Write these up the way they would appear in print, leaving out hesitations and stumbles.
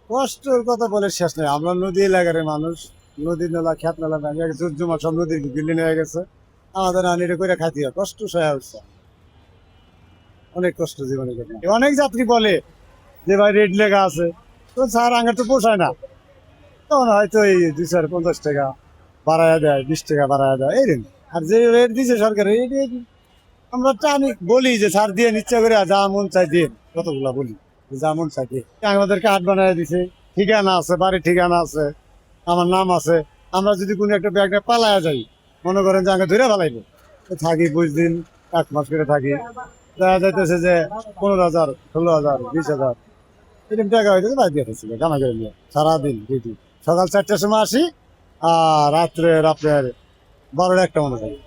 কষ্টের কথা বলে শেষ নেই। আমরা নদী এলাকার মানুষ, নদী নালা খেত নালা ভাঙে জমা সব নদীর বিলীন হয়ে গেছে। আমাদের আনিরে করে খাইতে হয়, কষ্ট সহায় হচ্ছে, অনেক কষ্ট জীবনে করে। অনেক যাত্রী বলে যে ভাই রেড লেখা আছে, তো স্যার আগে তো পোষায় না, তখন হয়তো এই 250 টাকা বাড়ায় দেয়, 20 টাকা বাড়ায় দেয় এইরকম। আর যে রেট দিছে সরকার আমরা টানি বলি যে স্যার দিয়ে ইচ্ছা করে যা মন চাই দিন, কতগুলা বলি যে যা মন চাই দিয়ে। আমাদের কার্ড বানায় দিছে, ঠিকানা আছে, বাড়ির ঠিকানা আছে, আমার নাম আছে। আমরা যদি কোনো একটা ব্যাগটা পালায়া যাই, মনে করেন যে আগে ধরে পালাইবো, তো থাকি 20 দিন, 1 মাস করে থাকি, দেখা যাইতেছে যে 15,000, 16,000, 20,000 এরকম টাকা হইতেছে, বাদ দিয়ে থাকছিল জামা করে নিয়ে সারাদিন ডিউটি। সকাল 4টার সময় আসি আর রাত্রে আপনার 12টা 1টা মনে থাকি।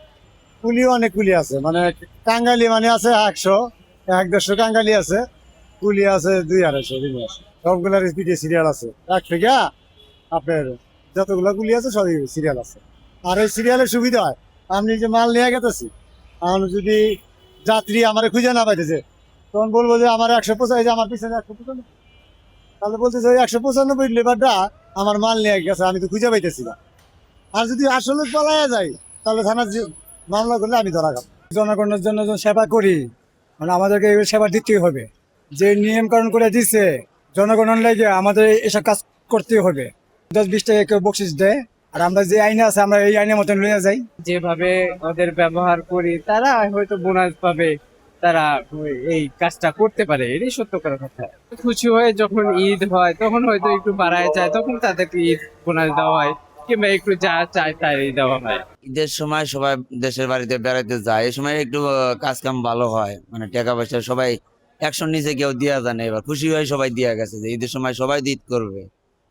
কুলি অনেক কুলি আছে, মানে কাঙ্গালি মানে আছে 100, 150 কাঙ্গালি আছে, কুলি আছে 200-250 দিনে আছে। সবগুলার স্পিডে সিরিয়াল আছে, এক থেকে আপনার যতগুলা কুলি আছে সবই সিরিয়াল আছে। আর এই সিরিয়ালের সুবিধা হয়, আমি যে মাল নিয়ে গেতেছি, আমি যদি যাত্রী আমার খুঁজে না পাইতেছে, তখন বলবো যে আমার 195, আমার পিছনে 195, তাহলে বলতেছে ওই 195 লেবারটা আমার মাল নিয়ে গেছে, আমি তো খুঁজে পাইতেছি না। আর যদি আসলে পালাইয়া যাই, তাহলে থানার মামলা করলে আমি ধরা খাবো। জনগণের জন্য যে সেবা করি, মানে আমাদেরকে এই সেবা দিতেই হবে। যে নিয়ম কানুন করে দিচ্ছে জনগণের লাগে, আমাদের এসব কাজ করতেই হবে। 10-20 টাকা কেউ বকশিস দেয়, আর আমরা যে আইনে আছে আমরা এই আইনের মতন লইয়া যাই। যেভাবে ওদের ব্যবহার করি তারা হয়তো বোনাস পাবে, তারা এই কাজটা করতে পারে, এটাই সত্যকার কথা। খুশি হয়ে যখন ঈদ হয় তখন হয়তো একটু বাড়ায় যায়, তখন তাদেরকে ঈদ বোনাস দেওয়া হয়, কিংবা একটু যা চায় তাই দেওয়া হয়। ঈদের সময় সবাই দেশের বাড়িতে বেড়াতে যায়, এই সময় একটু কাজ কাম ভালো হয়, মানে টাকা পয়সা সবাই একশো নিচে কেউ দিয়া জানে, এবার খুশি হয়ে সবাই দিয়া গেছে যে ঈদের সময় সবাই ঈদ করবে,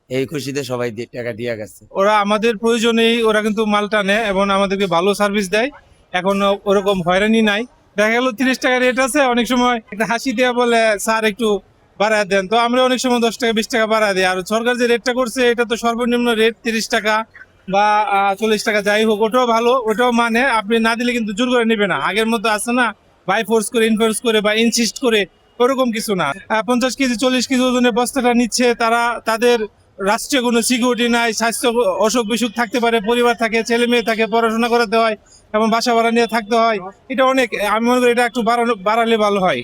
এই খুশিতে সবাই টাকা দিয়া গেছে। ওরা আমাদের প্রয়োজনেই ওরা কিন্তু মাল টানে এবং আমাদেরকে ভালো সার্ভিস দেয়। এখন ওরকম হয়রানি নাই। দেখা গেল 30 টাকা রেট আছে, অনেক সময় একটা হাসি দেওয়া বলে স্যার একটু বাড়ায় দেন, তো আমরা অনেক সময় 10 টাকা 20 টাকা বাড়ায় দিই। আর সরকার যে রেটটা করছে এটা তো সর্বনিম্ন রেট 30 টাকা বা 40 টাকা, যাই হোক ওটাও ভালো, ওটাও মানে আপনি না দিলে কিন্তু জোর করে নেবে না। আগের মতো আছে না, বাই ফোর্স করে ইনফোর্স করে বা ইনসিস্ট করে, ওরকম কিছু না। 50 কেজি 40 কেজি ওজনের বস্তাটা নিচ্ছে তারা, তাদের রাষ্ট্রীয় কোনো সিকিউরিটি নাই, স্বাস্থ্য অসুখ বিসুখ থাকতে পারে, পরিবার থাকে, ছেলে মেয়ে থাকে, পড়াশোনা করাতে হয় এবং বাসা ভাড়া নিয়ে থাকতে হয়। এটা অনেক, আমি মনে করি এটা একটু বাড়ালে ভালো হয়।